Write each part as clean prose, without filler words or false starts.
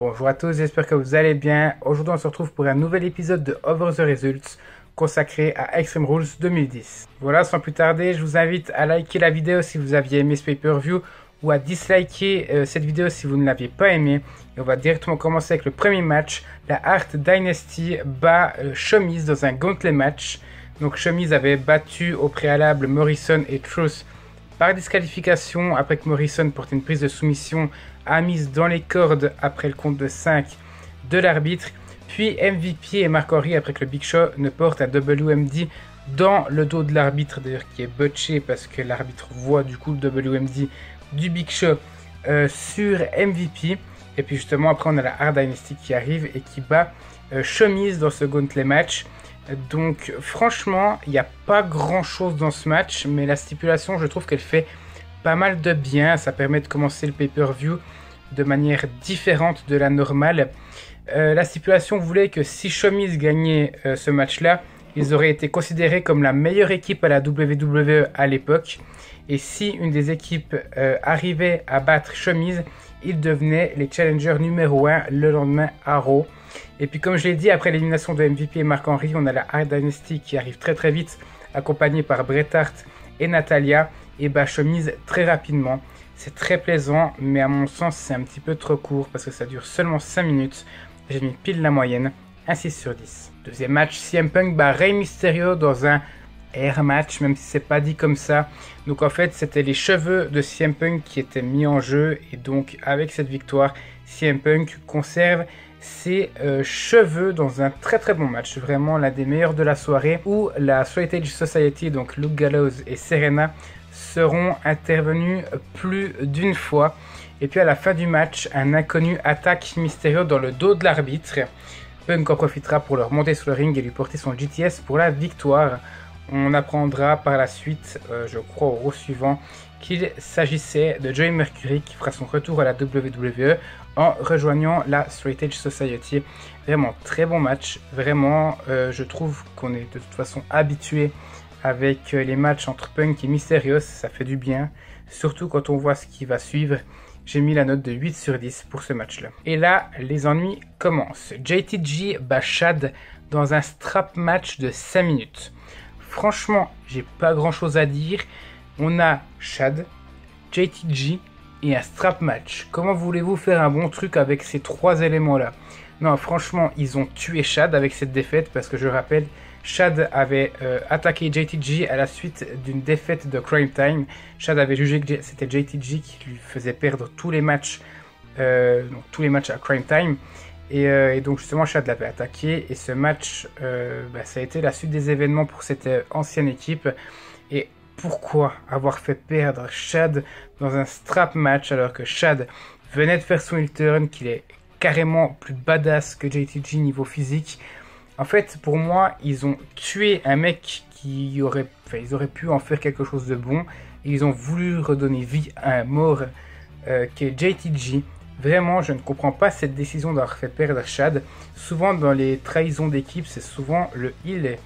Bonjour à tous, j'espère que vous allez bien. Aujourd'hui on se retrouve pour un nouvel épisode de Over the Results consacré à Extreme Rules 2010. Voilà, sans plus tarder, je vous invite à liker la vidéo si vous aviez aimé ce pay-per-view ou à disliker cette vidéo si vous ne l'aviez pas aimé. Et on va directement commencer avec le premier match. La Hart Dynasty bat Shomise dans un gauntlet match. Donc Shomise avait battu au préalable Morrison et Truth par disqualification après que Morrison portait une prise de soumission à mise dans les cordes après le compte de 5 de l'arbitre. Puis MVP et Mark Henry après que le Big Show ne porte un WMD dans le dos de l'arbitre, d'ailleurs qui est botché parce que l'arbitre voit du coup le WMD du Big Show sur MVP. Et puis justement après on a la Hart Dynasty qui arrive et qui bat Shomise dans ce gauntlet match. Donc franchement il n'y a pas grand chose dans ce match, mais la stipulation je trouve qu'elle fait pas mal de bien. Ça permet de commencer le pay-per-view de manière différente de la normale. La stipulation voulait que si Shomise gagnait ce match là, ils auraient été considérés comme la meilleure équipe à la WWE à l'époque. Et si une des équipes arrivait à battre Shomise, ils devenaient les challengers numéro 1 le lendemain à Raw. Et puis comme je l'ai dit, après l'élimination de MVP et Mark Henry, on a la Hart Dynasty qui arrive très très vite, accompagnée par Bret Hart et Natalya, et bat Shomise très rapidement. C'est très plaisant, mais à mon sens c'est un petit peu trop court parce que ça dure seulement 5 minutes. J'ai mis pile la moyenne, un 6 sur 10. Deuxième match, CM Punk bat Rey Mysterio dans un air match, même si c'est pas dit comme ça. Donc en fait c'était les cheveux de CM Punk qui étaient mis en jeu, et donc avec cette victoire, CM Punk conserve ses cheveux dans un très très bon match, vraiment l'un des meilleurs de la soirée, où la Straight Edge Society, donc Luke Gallows et Serena, seront intervenus plus d'une fois. Et puis à la fin du match, un inconnu attaque Mysterio dans le dos de l'arbitre. Punk en profitera pour le remonter sur le ring et lui porter son GTS pour la victoire. On apprendra par la suite, je crois au Raw suivant, qu'il s'agissait de Joey Mercury qui fera son retour à la WWE en rejoignant la Straight Edge Society. Vraiment très bon match, vraiment je trouve qu'on est de toute façon habitué avec les matchs entre Punk et Mysterio, ça fait du bien, surtout quand on voit ce qui va suivre. J'ai mis la note de 8 sur 10 pour ce match-là. Et là, les ennuis commencent. JTG bat Shad dans un strap match de 5 minutes. Franchement, j'ai pas grand-chose à dire. On a Shad, JTG et un strap match. Comment voulez-vous faire un bon truc avec ces trois éléments-là? Non, franchement, ils ont tué Shad avec cette défaite parce que je rappelle, Shad avait attaqué JTG à la suite d'une défaite de Crime Time. Shad avait jugé que c'était JTG qui lui faisait perdre tous les matchs à Crime Time. Et donc justement Shad l'avait attaqué, et ce match ça a été la suite des événements pour cette ancienne équipe. Et pourquoi avoir fait perdre Shad dans un strap match alors que Shad venait de faire son heel turn, qu'il est carrément plus badass que JTG niveau physique? En fait, pour moi, ils ont tué un mec ils auraient pu en faire quelque chose de bon. Et ils ont voulu redonner vie à un mort qui est JTG. Vraiment, je ne comprends pas cette décision d'avoir fait perdre Shad. Souvent, dans les trahisons d'équipe, c'est souvent le heel,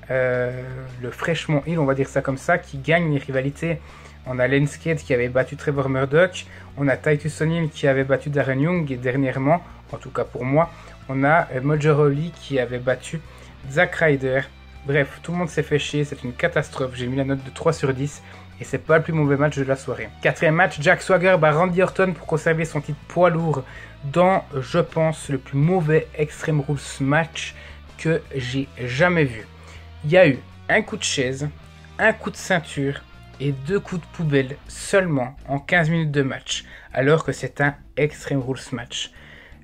le fraîchement heel, on va dire ça comme ça, qui gagne les rivalités. On a Lensked qui avait battu Trevor Murdoch. On a Titus O'Neil qui avait battu Darren Young. Et dernièrement, en tout cas pour moi, on a Mojo Rawley qui avait battu Zack Ryder. Bref, tout le monde s'est fait chier, c'est une catastrophe. J'ai mis la note de 3 sur 10 et c'est pas le plus mauvais match de la soirée. Quatrième match, Jack Swagger bat Randy Orton pour conserver son titre poids lourd dans, je pense, le plus mauvais Extreme Rules match que j'ai jamais vu. Il y a eu un coup de chaise, un coup de ceinture et 2 coups de poubelle seulement en 15 minutes de match, alors que c'est un Extreme Rules match.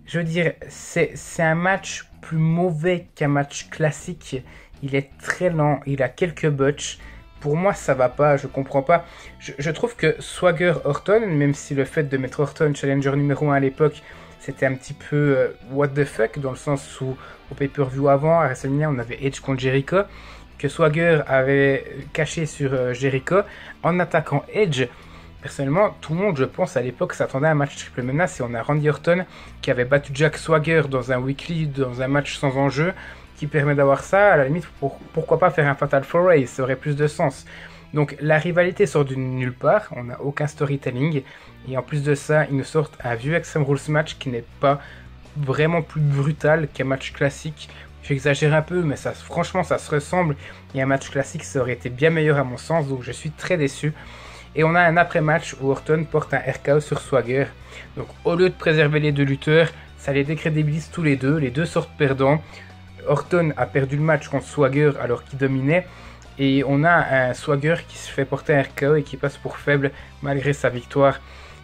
Je veux dire, c'est un match plus mauvais qu'un match classique. Il est très lent, il a quelques botches. Pour moi, ça va pas, je comprends pas. Je trouve que Swagger Orton, même si le fait de mettre Orton challenger numéro 1 à l'époque, c'était un petit peu what the fuck, dans le sens où au pay-per-view avant, à WrestleMania, on avait Edge contre Jericho, que Swagger avait caché sur Jericho en attaquant Edge. Personnellement, tout le monde, je pense, à l'époque, s'attendait à un match triple menace, et on a Randy Orton qui avait battu Jack Swagger dans un weekly, dans un match sans enjeu, qui permet d'avoir ça. À la limite, pourquoi pas faire un Fatal 4-Way, ça aurait plus de sens. Donc la rivalité sort de nulle part, on n'a aucun storytelling, et en plus de ça, ils nous sortent un vieux Extreme Rules match qui n'est pas vraiment plus brutal qu'un match classique. J'exagère un peu, mais ça, franchement, ça se ressemble. Et un match classique, ça aurait été bien meilleur à mon sens, donc je suis très déçu. Et on a un après-match où Orton porte un RKO sur Swagger. Donc au lieu de préserver les deux lutteurs, ça les décrédibilise tous les deux sortent perdants. Orton a perdu le match contre Swagger alors qu'il dominait. Et on a un Swagger qui se fait porter un RKO et qui passe pour faible malgré sa victoire.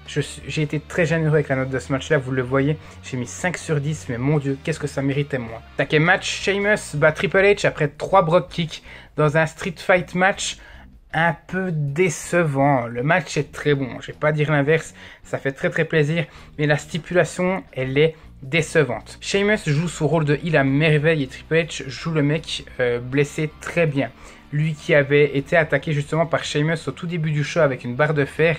J'ai été très généreux avec la note de ce match-là, vous le voyez. J'ai mis 5 sur 10, mais mon Dieu, qu'est-ce que ça méritait moins. Cinquième match, Sheamus bat Triple H après 3 Brock Kicks dans un Street Fight match un peu décevant. Le match est très bon, je vais pas dire l'inverse, ça fait très plaisir, mais la stipulation, elle est décevante. Sheamus joue son rôle de heel à merveille et Triple H joue le mec blessé très bien. Lui qui avait été attaqué justement par Sheamus au tout début du show avec une barre de fer,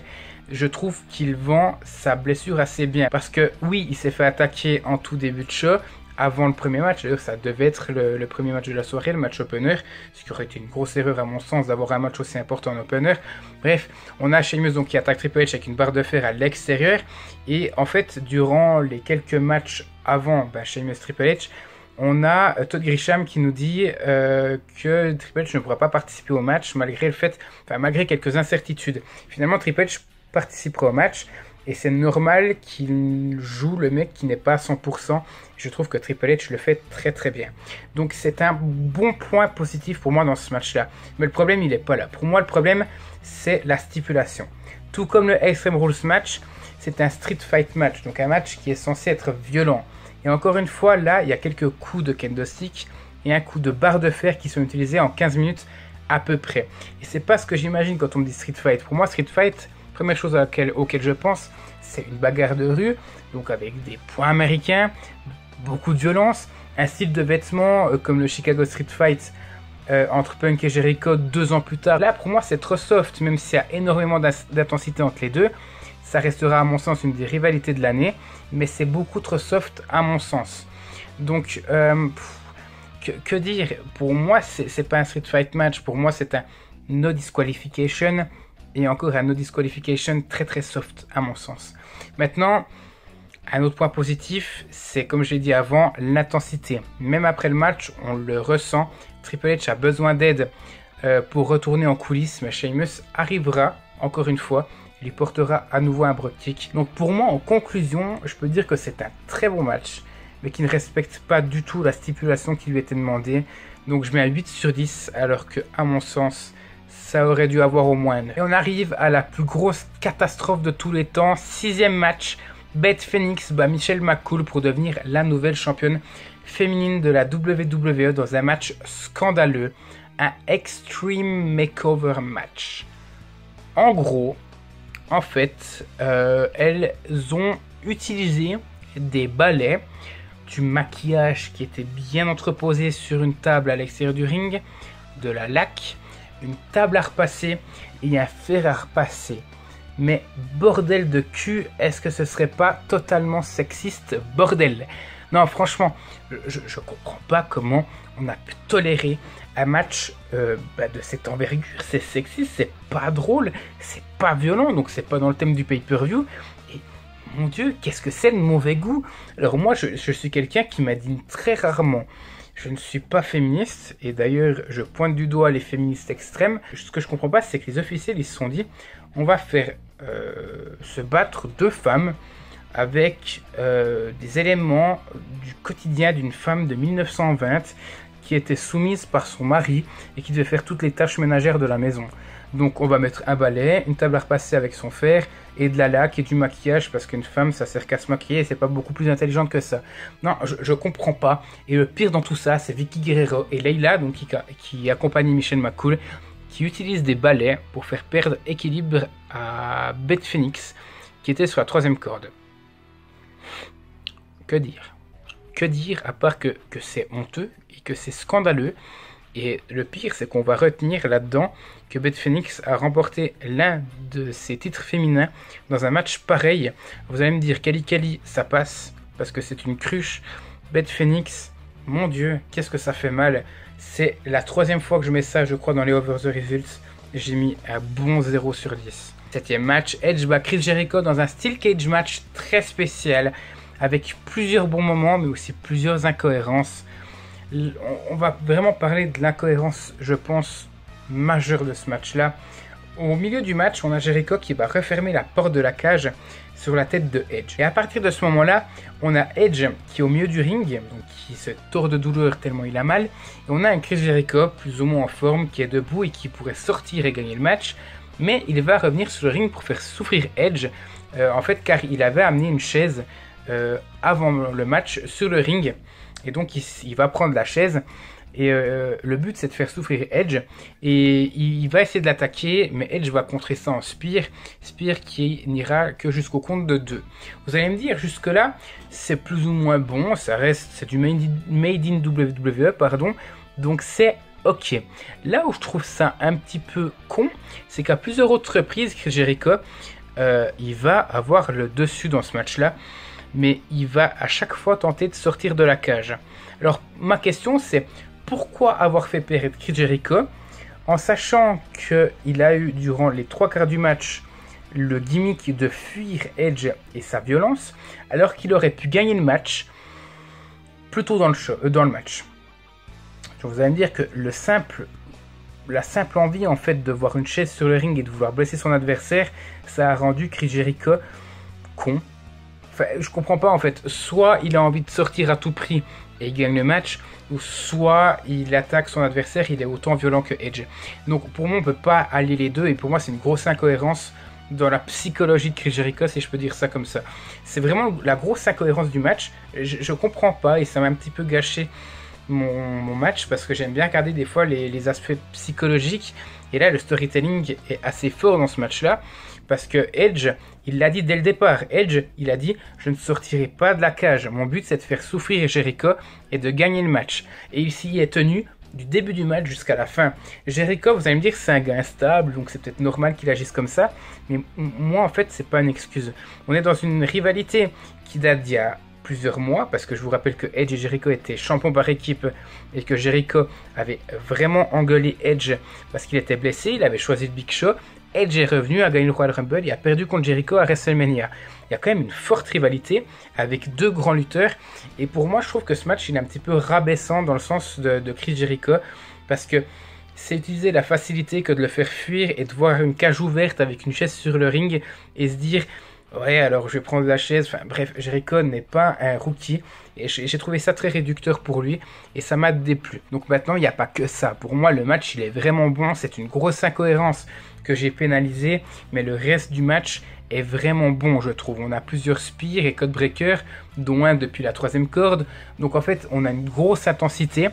je trouve qu'il vend sa blessure assez bien. Parce que oui, il s'est fait attaquer en tout début de show, avant le premier match. D'ailleurs, ça devait être le premier match de la soirée, le match opener. Ce qui aurait été une grosse erreur à mon sens d'avoir un match aussi important en opener. Bref, on a Sheamus donc qui attaque Triple H avec une barre de fer à l'extérieur. Et en fait, durant les quelques matchs avant Sheamus Triple H, on a Todd Grisham qui nous dit que Triple H ne pourra pas participer au match malgré quelques incertitudes. Finalement, Triple H participera au match et c'est normal qu'il joue le mec qui n'est pas à 100%. Je trouve que Triple H le fait très bien. Donc c'est un bon point positif pour moi dans ce match-là. Mais le problème, il n'est pas là. Pour moi, le problème, c'est la stipulation. Tout comme le Extreme Rules match, c'est un Street Fight match. Donc un match qui est censé être violent. Et encore une fois, là, il y a quelques coups de kendo stick et un coup de barre de fer qui sont utilisés en 15 minutes à peu près. Et c'est pas ce que j'imagine quand on me dit Street Fight. Pour moi, Street Fight, première chose auquel je pense, c'est une bagarre de rue, donc avec des points américains, beaucoup de violence, un style de vêtements comme le Chicago Street Fight entre Punk et Jericho 2 ans plus tard. Là, pour moi, c'est trop soft, même s'il y a énormément d'intensité entre les deux. Ça restera à mon sens une des rivalités de l'année, mais c'est beaucoup trop soft à mon sens. Donc, que dire? Pour moi, c'est pas un Street Fight match, pour moi c'est un no disqualification, et encore un no disqualification très soft à mon sens. Maintenant, un autre point positif, c'est comme je l'ai dit avant, l'intensité. Même après le match, on le ressent. Triple H a besoin d'aide pour retourner en coulisses, mais Sheamus arrivera, encore une fois, il lui portera à nouveau un Brock Kick. Donc pour moi, en conclusion, je peux dire que c'est un très bon match, mais qui ne respecte pas du tout la stipulation qui lui était demandée. Donc je mets un 8 sur 10, alors que, à mon sens, ça aurait dû avoir au moins 9. Et on arrive à la plus grosse catastrophe de tous les temps. 6e match, Beth Phoenix bat Michelle McCool pour devenir la nouvelle championne féminine de la WWE dans un match scandaleux, un Extreme Makeover match. En gros, en fait, elles ont utilisé des balais, du maquillage qui était bien entreposé sur une table à l'extérieur du ring, de la laque, une table à repasser et un fer à repasser. Mais bordel de cul, est-ce que ce serait pas totalement sexiste, bordel? Non, franchement, je comprends pas comment on a pu tolérer un match de cette envergure. C'est sexiste, c'est pas drôle, c'est pas violent, donc c'est pas dans le thème du pay-per-view. Et mon Dieu, qu'est-ce que c'est le mauvais goût? Alors moi, je suis quelqu'un qui m'indigne très rarement. Je ne suis pas féministe, et d'ailleurs, je pointe du doigt les féministes extrêmes. Ce que je comprends pas, c'est que les officiels, ils se sont dit, on va faire se battre deux femmes avec des éléments du quotidien d'une femme de 1920 qui était soumise par son mari et qui devait faire toutes les tâches ménagères de la maison. Donc on va mettre un balai, une table à repasser avec son fer et de la laque et du maquillage parce qu'une femme ça sert qu'à se maquiller et c'est pas beaucoup plus intelligente que ça. Non, je comprends pas. Et le pire dans tout ça, c'est Vicky Guerrero et Leila donc qui accompagne Michelle McCool, qui utilise des balais pour faire perdre équilibre à Beth Phoenix qui était sur la 3e corde. Que dire? Que dire à part que c'est honteux et que c'est scandaleux. Et le pire, c'est qu'on va retenir là-dedans que Beth Phoenix a remporté l'un de ses titres féminins dans un match pareil. Vous allez me dire, Kali, ça passe parce que c'est une cruche. Beth Phoenix, mon Dieu, qu'est-ce que ça fait mal. C'est la 3e fois que je mets ça, je crois, dans les Over the Results. J'ai mis un bon 0 sur 10. 7e match, Edge bat Chris Jericho dans un Steel Cage match très spécial avec plusieurs bons moments, mais aussi plusieurs incohérences. On va vraiment parler de l'incohérence, je pense, majeure de ce match-là. Au milieu du match, on a Jericho qui va refermer la porte de la cage sur la tête de Edge. Et à partir de ce moment-là, on a Edge qui est au milieu du ring, donc qui se tord de douleur tellement il a mal. Et on a un Chris Jericho, plus ou moins en forme, qui est debout et qui pourrait sortir et gagner le match. Mais il va revenir sur le ring pour faire souffrir Edge, en fait, car il avait amené une chaise avant le match sur le ring. Et donc il va prendre la chaise. Et le but c'est de faire souffrir Edge et il va essayer de l'attaquer, mais Edge va contrer ça en Spear qui n'ira que jusqu'au compte de 2. Vous allez me dire, jusque là c'est plus ou moins bon, c'est du made in WWE, pardon, donc c'est ok. Là où je trouve ça un petit peu con, c'est qu'à plusieurs autres reprises Chris Jericho il va avoir le dessus dans ce match là, mais il va à chaque fois tenter de sortir de la cage. Alors ma question c'est, pourquoi avoir fait perdre Chris Jericho en sachant qu'il a eu durant les 3/4 du match le gimmick de fuir Edge et sa violence, alors qu'il aurait pu gagner le match plus tôt dans le match. Donc vous allez me dire que la simple envie en fait de voir une chaise sur le ring et de vouloir blesser son adversaire, ça a rendu Chris Jericho con. Enfin, je comprends pas en fait. Soit il a envie de sortir à tout prix et il gagne le match, ou soit il attaque son adversaire, il est autant violent que Edge. Donc pour moi on ne peut pas allier les deux, et pour moi c'est une grosse incohérence dans la psychologie de Chris Jericho, si je peux dire ça comme ça. C'est vraiment la grosse incohérence du match. Je comprends pas, et ça m'a un petit peu gâché mon match, parce que j'aime bien regarder des fois les aspects psychologiques, et là le storytelling est assez fort dans ce match là, parce que Edge, il l'a dit dès le départ. Edge, il a dit « Je ne sortirai pas de la cage. Mon but, c'est de faire souffrir Jericho et de gagner le match. » Et il s'y est tenu du début du match jusqu'à la fin. Jericho, vous allez me dire, c'est un gars instable, donc c'est peut-être normal qu'il agisse comme ça. Mais moi, en fait, c'est pas une excuse. On est dans une rivalité qui date d'il y a plusieurs mois, parce que je vous rappelle que Edge et Jericho étaient champions par équipe et que Jericho avait vraiment engueulé Edge parce qu'il était blessé. Il avait choisi le Big Show. Edge est revenu, a gagné le Royal Rumble et a perdu contre Jericho à WrestleMania. Il y a quand même une forte rivalité avec deux grands lutteurs. Et pour moi, je trouve que ce match il est un petit peu rabaissant dans le sens de Chris Jericho. Parce que c'est utiliser la facilité que de le faire fuir et de voir une cage ouverte avec une chaise sur le ring et se dire « Ouais, alors je vais prendre la chaise. » Enfin bref, Jericho n'est pas un rookie. Et j'ai trouvé ça très réducteur pour lui. Et ça m'a déplu. Donc maintenant, il n'y a pas que ça. Pour moi, le match, il est vraiment bon. C'est une grosse incohérence que j'ai pénalisé, mais le reste du match est vraiment bon, je trouve. On a plusieurs spears et codebreakers, dont un depuis la 3e corde. Donc en fait, on a une grosse intensité,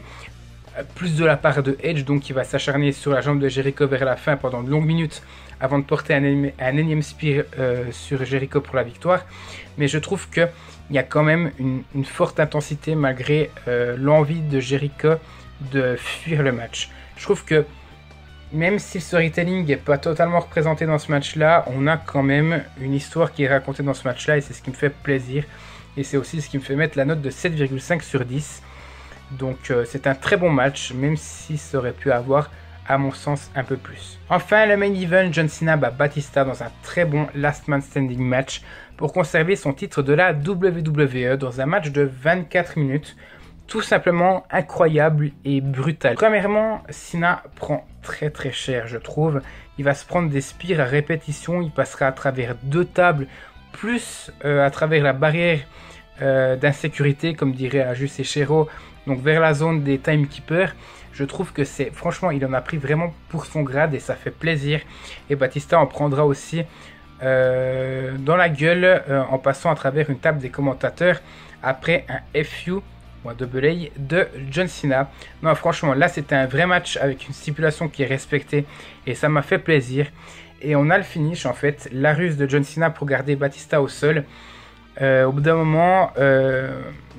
plus de la part de Edge, donc qui va s'acharner sur la jambe de Jericho vers la fin pendant de longues minutes, avant de porter un énième spear sur Jericho pour la victoire. Mais je trouve qu'il y a quand même une forte intensité, malgré l'envie de Jericho de fuir le match. Je trouve que même si le storytelling n'est pas totalement représenté dans ce match-là, on a quand même une histoire qui est racontée dans ce match-là, et c'est ce qui me fait plaisir. Et c'est aussi ce qui me fait mettre la note de 7,5 sur 10. Donc c'est un très bon match, même si ça aurait pu avoir, à mon sens, un peu plus. Enfin, le main event, John Cena bat Batista dans un très bon Last Man Standing match pour conserver son titre de la WWE dans un match de 24 minutes. Tout simplement incroyable et brutal. Premièrement, Cena prend très très cher, je trouve. Il va se prendre des spears à répétition. Il passera à travers 2 tables, plus à travers la barrière d'insécurité, comme dirait Ajus et Shero, donc vers la zone des timekeepers. Je trouve que c'est, franchement, il en a pris vraiment pour son grade et ça fait plaisir. Et Batista en prendra aussi dans la gueule en passant à travers une table des commentateurs après un FU double A de John Cena. Non, franchement, là c'était un vrai match avec une stipulation qui est respectée et ça m'a fait plaisir. Et on a le finish en fait, la ruse de John Cena pour garder Batista au sol. Au bout d'un moment,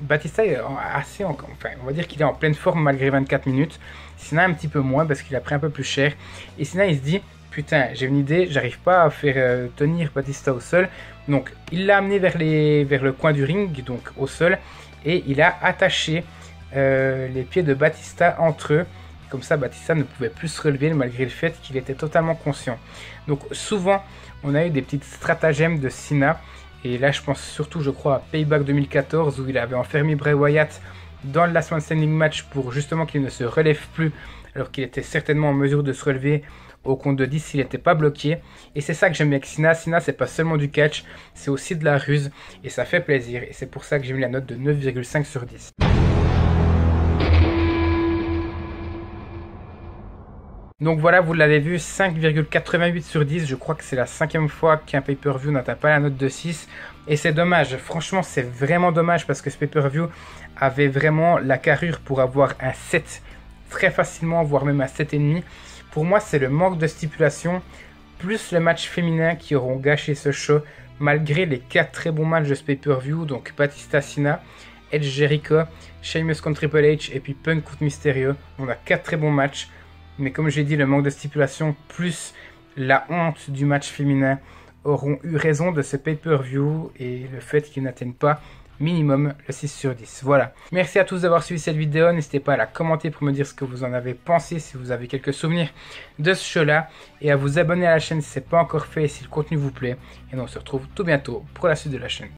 Batista est assez, enfin, on va dire qu'il est en pleine forme malgré 24 minutes. Cena un petit peu moins parce qu'il a pris un peu plus cher. Et Cena il se dit putain, j'ai une idée, j'arrive pas à faire tenir Batista au sol. Donc il l'a amené vers le coin du ring, donc au sol. Et il a attaché les pieds de Batista entre eux. Comme ça, Batista ne pouvait plus se relever malgré le fait qu'il était totalement conscient. Donc souvent, on a eu des petites stratagèmes de Cena. Et là, je pense surtout, je crois, à Payback 2014 où il avait enfermé Bray Wyatt dans le Last Man Standing match pour justement qu'il ne se relève plus alors qu'il était certainement en mesure de se relever au compte de 10 s'il n'était pas bloqué. Et c'est ça que j'aime bien avec Cena. Cena, c'est pas seulement du catch, c'est aussi de la ruse et ça fait plaisir. Et c'est pour ça que j'ai mis la note de 9,5 sur 10. Donc voilà, vous l'avez vu, 5,88 sur 10. Je crois que c'est la 5e fois qu'un pay-per-view n'atteint pas la note de 6. Et c'est dommage, franchement c'est vraiment dommage parce que ce pay-per-view avait vraiment la carrure pour avoir un 7 très facilement, voire même un 7,5. Pour moi, c'est le manque de stipulation plus le match féminin qui auront gâché ce show, malgré les 4 très bons matchs de ce pay-per-view, donc Batista Cena, Edge Jericho, Sheamus contre Triple H et puis Punk contre Mysterio. On a 4 très bons matchs, mais comme j'ai dit, le manque de stipulation plus la honte du match féminin auront eu raison de ce pay-per-view et le fait qu'ils n'atteignent pas minimum le 6 sur 10. Voilà. Merci à tous d'avoir suivi cette vidéo. N'hésitez pas à la commenter pour me dire ce que vous en avez pensé, si vous avez quelques souvenirs de ce show-là. Et à vous abonner à la chaîne si ce n'est pas encore fait et si le contenu vous plaît. Et nous on se retrouve tout bientôt pour la suite de la chaîne.